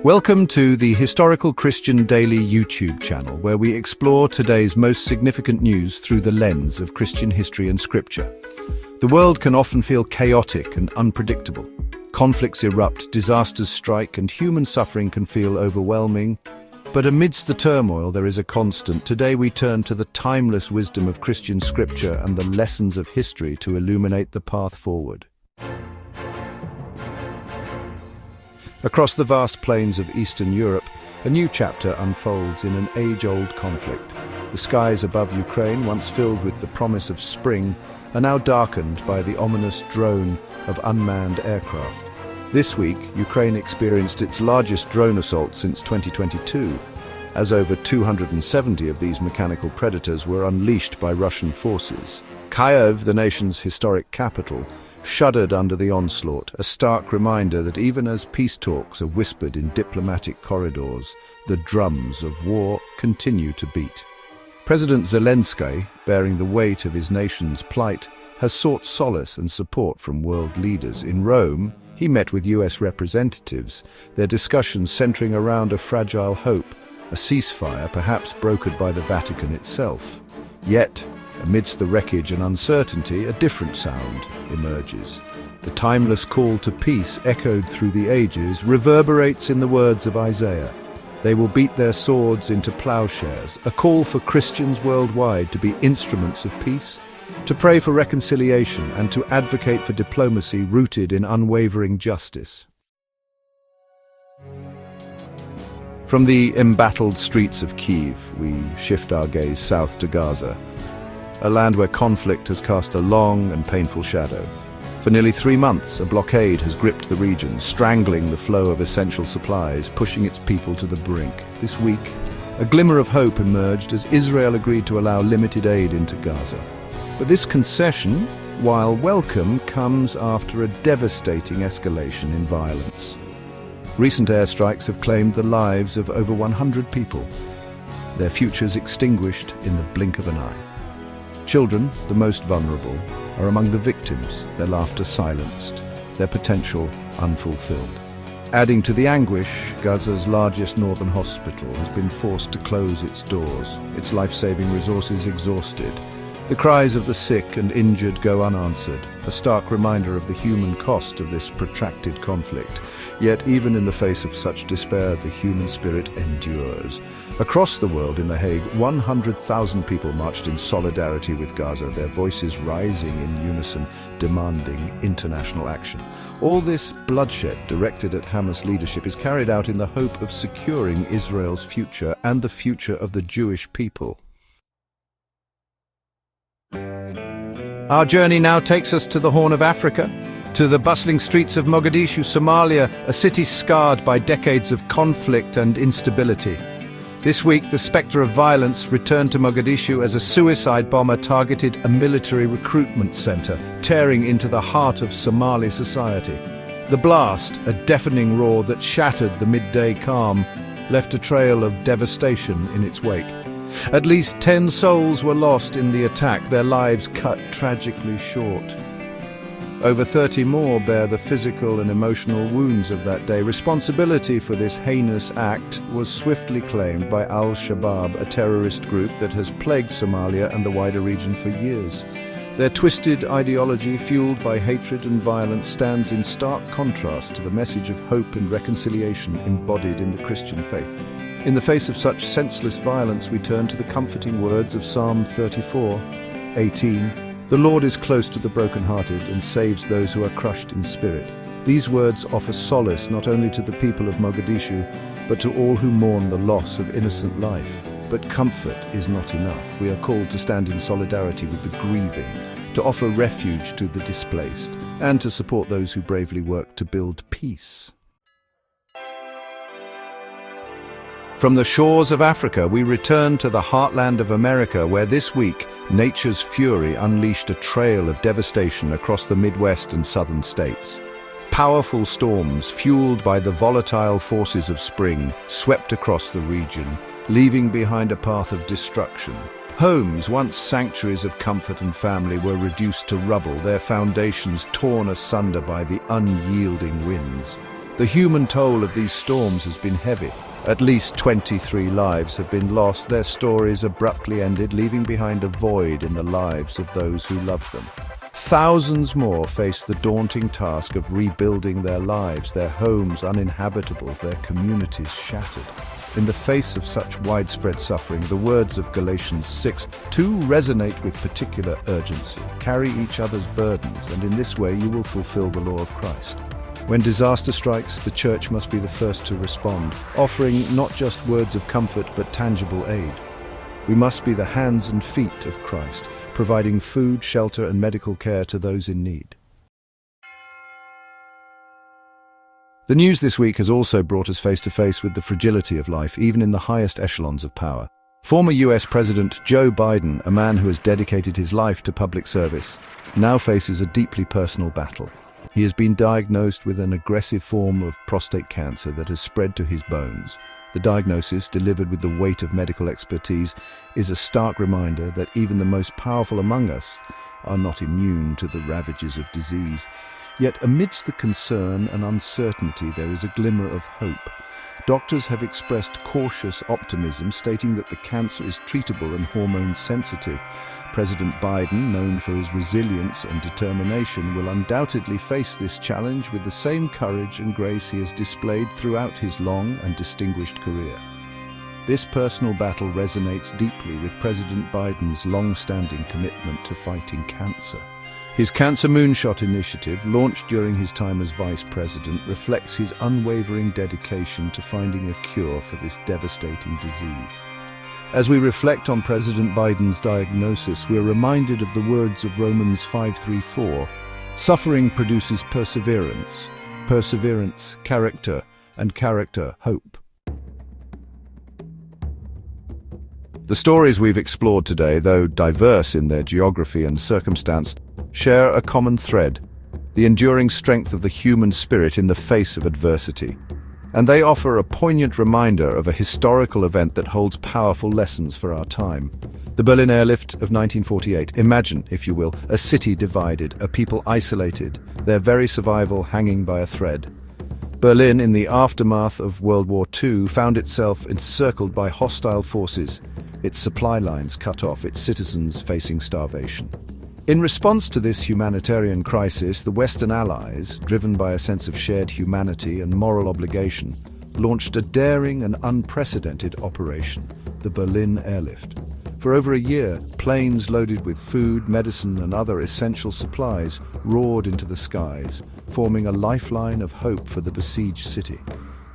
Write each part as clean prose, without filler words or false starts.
Welcome to the Historical Christian Daily YouTube channel, where we explore today's most significant news through the lens of Christian history and scripture. The world can often feel chaotic and unpredictable. Conflicts erupt, disasters strike, and human suffering can feel overwhelming. But amidst the turmoil, there is a constant. Today we turn to the timeless wisdom of Christian scripture and the lessons of history to illuminate the path forward. Across the vast plains of Eastern Europe, a new chapter unfolds in an age-old conflict. The skies above Ukraine, once filled with the promise of spring, are now darkened by the ominous drone of unmanned aircraft. This week, Ukraine experienced its largest drone assault since 2022, as over 270 of these mechanical predators were unleashed by Russian forces. Kyiv, the nation's historic capital, shuddered under the onslaught, a stark reminder that even as peace talks are whispered in diplomatic corridors, the drums of war continue to beat. President Zelensky, bearing the weight of his nation's plight, has sought solace and support from world leaders. In Rome, he met with US representatives, their discussions centering around a fragile hope, a ceasefire perhaps brokered by the Vatican itself. Yet, amidst the wreckage and uncertainty, a different sound emerges. The timeless call to peace, echoed through the ages, reverberates in the words of Isaiah. They will beat their swords into plowshares, a call for Christians worldwide to be instruments of peace, to pray for reconciliation and to advocate for diplomacy rooted in unwavering justice. From the embattled streets of Kyiv, we shift our gaze south to Gaza, a land where conflict has cast a long and painful shadow. For nearly 3 months, a blockade has gripped the region, strangling the flow of essential supplies, pushing its people to the brink. This week, a glimmer of hope emerged as Israel agreed to allow limited aid into Gaza. But this concession, while welcome, comes after a devastating escalation in violence. Recent airstrikes have claimed the lives of over 100 people, their futures extinguished in the blink of an eye. Children, the most vulnerable, are among the victims, their laughter silenced, their potential unfulfilled. Adding to the anguish, Gaza's largest northern hospital has been forced to close its doors, its life-saving resources exhausted. The cries of the sick and injured go unanswered, a stark reminder of the human cost of this protracted conflict. Yet even in the face of such despair, the human spirit endures. Across the world, in The Hague, 100,000 people marched in solidarity with Gaza, their voices rising in unison, demanding international action. All this bloodshed directed at Hamas leadership is carried out in the hope of securing Israel's future and the future of the Jewish people. Our journey now takes us to the Horn of Africa, to the bustling streets of Mogadishu, Somalia, a city scarred by decades of conflict and instability. This week, the spectre of violence returned to Mogadishu as a suicide bomber targeted a military recruitment center, tearing into the heart of Somali society. The blast, a deafening roar that shattered the midday calm, left a trail of devastation in its wake. At least 10 souls were lost in the attack, their lives cut tragically short. Over 30 more bear the physical and emotional wounds of that day. Responsibility for this heinous act was swiftly claimed by Al-Shabaab, a terrorist group that has plagued Somalia and the wider region for years. Their twisted ideology, fueled by hatred and violence, stands in stark contrast to the message of hope and reconciliation embodied in the Christian faith. In the face of such senseless violence, we turn to the comforting words of Psalm 34:18. The Lord is close to the brokenhearted and saves those who are crushed in spirit. These words offer solace not only to the people of Mogadishu, but to all who mourn the loss of innocent life. But comfort is not enough. We are called to stand in solidarity with the grieving, to offer refuge to the displaced, and to support those who bravely work to build peace. From the shores of Africa, we return to the heartland of America, where this week, nature's fury unleashed a trail of devastation across the Midwest and southern states. Powerful storms, fueled by the volatile forces of spring, swept across the region, leaving behind a path of destruction. Homes, once sanctuaries of comfort and family, were reduced to rubble, their foundations torn asunder by the unyielding winds. The human toll of these storms has been heavy. At least 23 lives have been lost, their stories abruptly ended, leaving behind a void in the lives of those who loved them. Thousands more face the daunting task of rebuilding their lives, their homes uninhabitable, their communities shattered. In the face of such widespread suffering, the words of Galatians 6:2 resonate with particular urgency. Carry each other's burdens, and in this way you will fulfill the law of Christ. When disaster strikes, the Church must be the first to respond, offering not just words of comfort but tangible aid. We must be the hands and feet of Christ, providing food, shelter, and medical care to those in need. The news this week has also brought us face to face with the fragility of life, even in the highest echelons of power. Former US President Joe Biden, a man who has dedicated his life to public service, now faces a deeply personal battle. He has been diagnosed with an aggressive form of prostate cancer that has spread to his bones. The diagnosis, delivered with the weight of medical expertise, is a stark reminder that even the most powerful among us are not immune to the ravages of disease. Yet amidst the concern and uncertainty, there is a glimmer of hope. Doctors have expressed cautious optimism, stating that the cancer is treatable and hormone sensitive. President Biden, known for his resilience and determination, will undoubtedly face this challenge with the same courage and grace he has displayed throughout his long and distinguished career. This personal battle resonates deeply with President Biden's long-standing commitment to fighting cancer. His Cancer Moonshot initiative, launched during his time as vice president, reflects his unwavering dedication to finding a cure for this devastating disease. As we reflect on President Biden's diagnosis, we are reminded of the words of Romans 5:3-4. Suffering produces perseverance, perseverance, character, and character, hope. The stories we've explored today, though diverse in their geography and circumstance, share a common thread: the enduring strength of the human spirit in the face of adversity. And they offer a poignant reminder of a historical event that holds powerful lessons for our time. The Berlin airlift of 1948. Imagine, if you will, a city divided, a people isolated, their very survival hanging by a thread. Berlin, in the aftermath of World War II, found itself encircled by hostile forces, its supply lines cut off, its citizens facing starvation. In response to this humanitarian crisis, the Western Allies, driven by a sense of shared humanity and moral obligation, launched a daring and unprecedented operation, the Berlin airlift. For over a year, planes loaded with food, medicine, and other essential supplies roared into the skies, forming a lifeline of hope for the besieged city.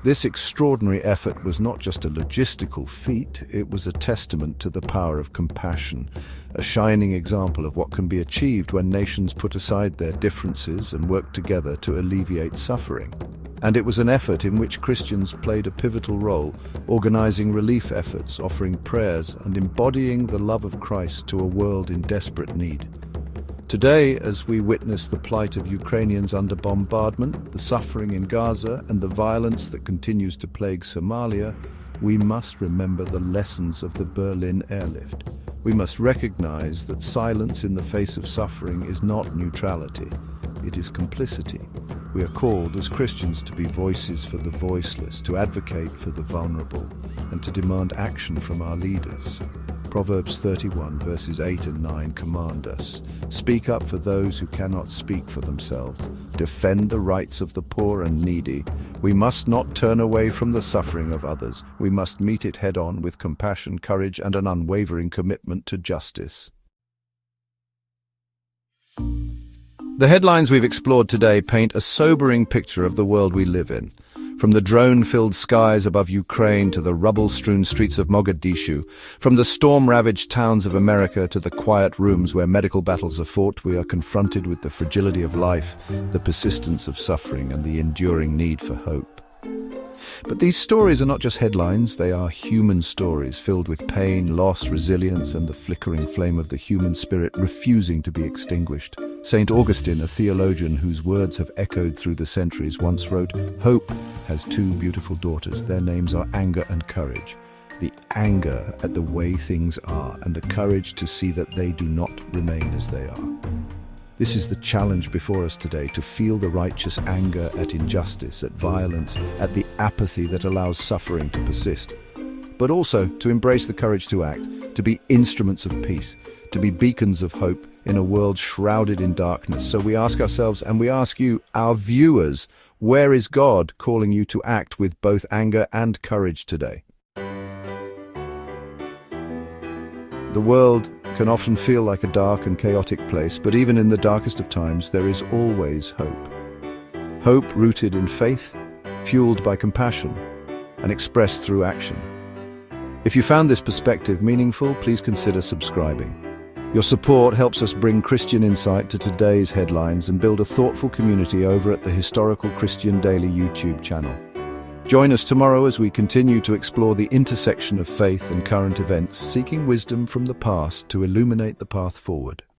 This extraordinary effort was not just a logistical feat, it was a testament to the power of compassion, a shining example of what can be achieved when nations put aside their differences and work together to alleviate suffering. And it was an effort in which Christians played a pivotal role, organizing relief efforts, offering prayers, and embodying the love of Christ to a world in desperate need. Today, as we witness the plight of Ukrainians under bombardment, the suffering in Gaza, and the violence that continues to plague Somalia, we must remember the lessons of the Berlin airlift. We must recognize that silence in the face of suffering is not neutrality, it is complicity. We are called as Christians to be voices for the voiceless, to advocate for the vulnerable, and to demand action from our leaders. Proverbs 31 verses 8 and 9 command us: speak up for those who cannot speak for themselves. Defend the rights of the poor and needy. We must not turn away from the suffering of others. We must meet it head-on with compassion, courage, and an unwavering commitment to justice. The headlines we've explored today paint a sobering picture of the world we live in. From the drone-filled skies above Ukraine to the rubble-strewn streets of Mogadishu, from the storm-ravaged towns of America to the quiet rooms where medical battles are fought, we are confronted with the fragility of life, the persistence of suffering, and the enduring need for hope. But these stories are not just headlines, they are human stories filled with pain, loss, resilience, and the flickering flame of the human spirit refusing to be extinguished. St. Augustine, a theologian whose words have echoed through the centuries, once wrote, "Hope has two beautiful daughters. Their names are anger and courage. The anger at the way things are, and the courage to see that they do not remain as they are." This is the challenge before us today, to feel the righteous anger at injustice, at violence, at the apathy that allows suffering to persist. But also to embrace the courage to act, to be instruments of peace, to be beacons of hope in a world shrouded in darkness. So we ask ourselves, and we ask you, our viewers, where is God calling you to act with both anger and courage today? The world can often feel like a dark and chaotic place, but even in the darkest of times, there is always hope. Hope rooted in faith, fueled by compassion, and expressed through action. If you found this perspective meaningful, please consider subscribing. Your support helps us bring Christian insight to today's headlines and build a thoughtful community over at the Historical Christian Daily YouTube channel. Join us tomorrow as we continue to explore the intersection of faith and current events, seeking wisdom from the past to illuminate the path forward.